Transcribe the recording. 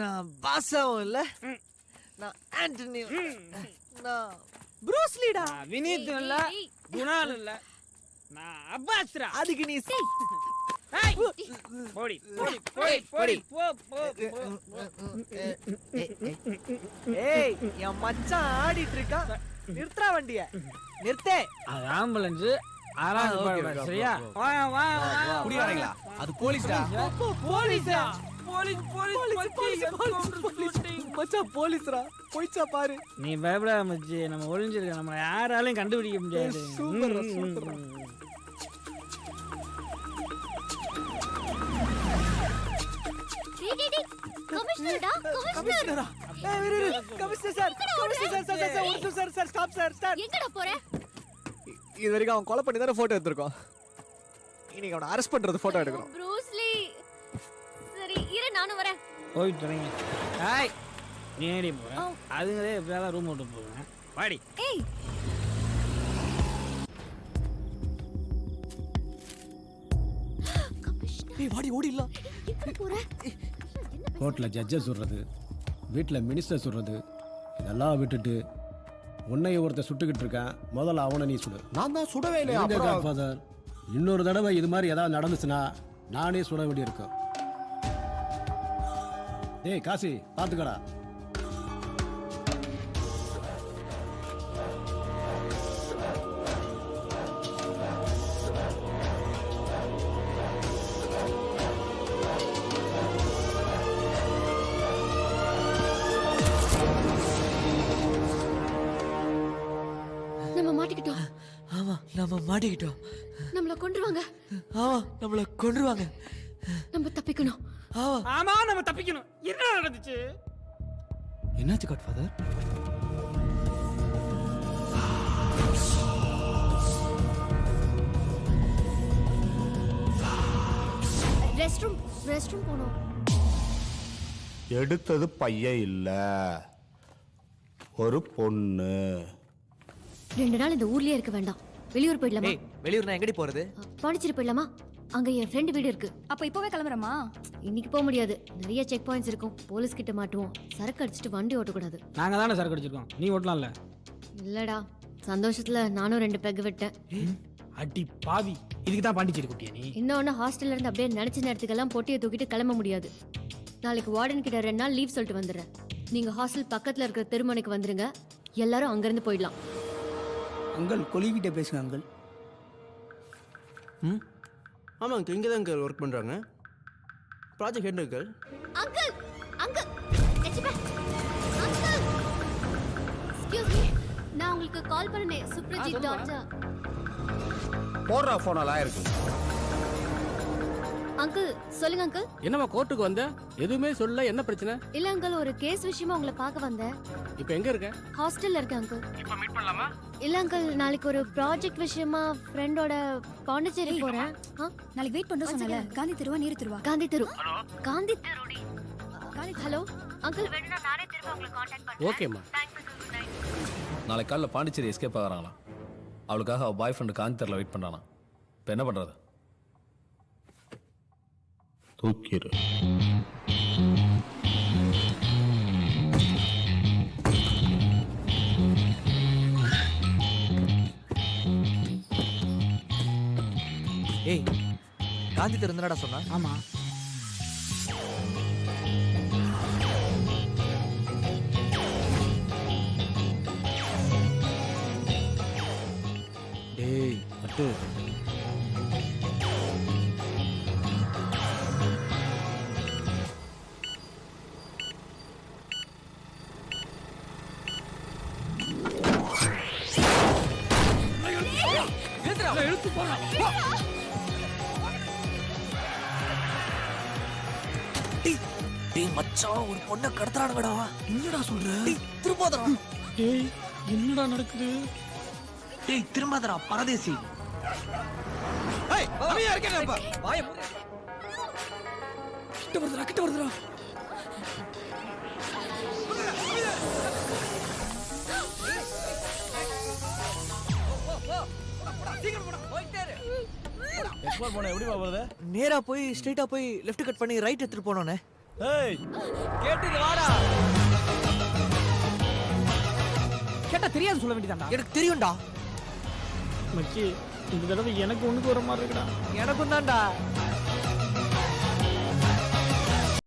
நான் பாசாவும் இல்ல, நான் ஆண்டனியும், நான் ப்ரூஸ்லிடா. வினீத் இல்ல, குணால் இல்ல, நான் அப்பாஸ்ரா. அதுக்கு நீ போடி போடி போடி போடி போ போ. ஏய், என் மச்சான் ஆடிட்டு இருக்கான், நிறுத்துறா வண்டிய, நிறுத்தே. அது ஆம்புலன்ஸ், சரியா? வா வா வா. குடியாரங்களா? அது போலீஸ்டா. போலீஸா? போலீஸ் போலீஸ் மச்சான் போலீஸ்ரா, போய்ச்சா பாரு. நீ பயப்படாத மச்சி, நம்ம ஒளிஞ்சிருக்க, நம்ம யாராலையும் கண்டுபிடிக்க முடியாது. சூப்பர்ரா, சூப்பர்ரா. கமிஷனரா? கமிஷனரா? ஏய் இரு இரு, commissioner sir, commissioner sir, sir ஒரு sir sir, stop sir, stop. எங்கடா போற? இது வரைக்கும் அவன் கொலை பண்ணி தானே போட்டோ எடுத்திருக்கோம். இன்னைக்கு அவனை அரெஸ்ட் பண்றது போட்டோ எடுக்கணும். ப்ரூஸ்லி. சரி இரு, நானும் வரேன். போயிட்டு வரீங்க. ஹாய், நீ ஏடி போற? அதுங்களே எப்படியாவது ரூம் விட்டு போவேன். வாடி. ஏய் கமிஷனர், ஏய் வாடி ஓடிடலாம். எங்க போற? கோர்ட்டில் ஜட்ஜை சொல்கிறது, வீட்டில் மினிஸ்டர் சொல்கிறது, இதெல்லாம் விட்டுட்டு உன்னைய ஒருத்தர் சுட்டுக்கிட்டு இருக்கேன், முதல்ல அவனை நீ சுடு. நான் தான் சுடவே இல்லையா ஃபாதர், இன்னொரு தடவை இது மாதிரி ஏதாவது நடந்துச்சுன்னா நானே சுட வேண்டியிருக்கும். ஏய் காசி, பார்த்துக்கடா. நம்ம மாட்டிக்கிட்டோம். ஆமா, நம்ம மாட்டிக்கிட்டோம். நம்மள கொன்றுவாங்க. ஆமா, நம்மள கொன்றுவாங்க. நம்ம தப்பிக்கணும். ஆமா. ஆமா, நம்ம தப்பிக்கணும். என்ன நடந்துச்சு? என்னாச்சு காட்ஃபாதர்? ரெஸ்ட் ரூம் போணும். எடுத்தது பையன் இல்ல, ஒரு பொண்ணு. 2 நாள் இந்த ஊர்லயே இருக்க வேண்டாம். வெளியூர் போயிடலாமா? ஏய், வெளியூர் நான் எங்கடி போறது? பாண்டிச்சேரி போயிடலாமா? அங்க என் ஃப்ரெண்ட் வீடு இருக்கு. அப்ப இப்பவே கிளம்புறமா? இன்னைக்கு போக முடியாது, நிறைய செக் பாயிண்ட்ஸ் இருக்கும். போலீஸ் கிட்ட மாட்டுவோம். சரக்கு அடிச்சிட்டு வண்டி ஓட்டக்கூடாது. நாங்க தானே சரக்கு அடிச்சிருக்கோம், நீ ஓட்டலாம்ல. இல்லடா, சந்தோஷத்துல நானும் 2 பெக் விட்டேன். அடி பாவி, இதுக்கு தான் பாண்டிச்சேரி குட்டியா நீ? இன்னொன்னு, ஹாஸ்டல்ல இருந்து அப்படியே நினைச்ச நேரத்துக்கெல்லாம் பொட்டியை தூக்கிட்டு கிளம்ப முடியாது. நாளைக்கு வார்டன் கிட்ட 2 நாள் லீவ் சொல்லிட்டு வந்துடுறேன். நீங்க ஹாஸ்டல் பக்கத்துல இருக்கிற தெருமனைக்கு வந்துருங்க. எல்லாரும் அங்கிருந்து போயிடலாம். அங்கிள், கொலிகிட்ட பேசுங்க அங்கிள். ஆமாம் அங்கிள், இங்கே தான் அங்கிள் ஒர்க் பண்ணுறாங்க. Project head uncle. Uncle uncle எச்சிபா அங்கிள், எக்ஸ்கியூஸ் மீ, நான் உங்களுக்கு கால் பண்ணேன். சுப்ரஜித் டாக்டர். போடுற ஃபோனெல்லாம் இருக்கு. அங்கிள் சொல்லுங்க அங்கிள். என்னம்மா கோர்ட்டுக்கு வந்த? எதுவுமே சொல்ல, என்ன பிரச்சனை? இல்ல அங்கிள், ஒரு கேஸ் விஷயமா உங்களை பார்க்க வந்தேன். இப்போ எங்க இருக்க? ஹாஸ்டல்ல இருக்கேன் அங்கிள். இப்போ மீட் பண்ணலாமா? இல்ல அங்கிள், நாளைக்கு ஒரு ப்ராஜெக்ட் விஷயமா ஃப்ரெண்டோட பாண்டிச்சேரி போறேன். நாளைக்கு வெயிட் பண்றோம் சொன்னல. காந்தி தெருவா நீரு தெருவா? காந்தி தெரு. காந்தி தெருடி. ஹலோ அங்கிள், வேணும்னா நானே திரும்ப உங்களை கான்டாக்ட் பண்றேன். ஓகேம்மா. நாளைக்கு காலைல பாண்டிச்சேரி எஸ்கேப் ஆகிறாங்களாம். அவளுக்காக அவள் பாய் ஃப்ரெண்டு காந்திரில் வெயிட் பண்ணுறானா. இப்போ என்ன பண்ணுறது? தூக்கிடு. ஏய், காந்தி தெரு என்னடா சொன்னா? ஆமா. டேய் அட்டு, எடுத்து போறோம். டேய் மச்சான், ஒரு பொண்ணை கடத்துறானுங்கடா. என்னடா சொல்ற? டேய் திரும்பாதடா. டேய் என்னடா நடக்குது? டேய் திரும்பாதடா பரதேசி. ஏய், அமைதியா இருக்கேன்ப்பா. வாயை மூடு. கிட்ட வருதுடா. நேரா போய் ஸ்ட்ரைட்டா போய் லெஃப்ட் கட் பண்ணி ரைட் எடுத்துட்டு போனோனே. ஏய் கேட்டுது வாடா. கேட்டா தெரியாது சொல்ல வேண்டியதாண்டா. எனக்கு தெரியும்டா. மச்சி இந்த தடவை எனக்கு ஒண்ணுக்கு வர மாதிரி இருக்குடா. எனக்கும் தான்டா.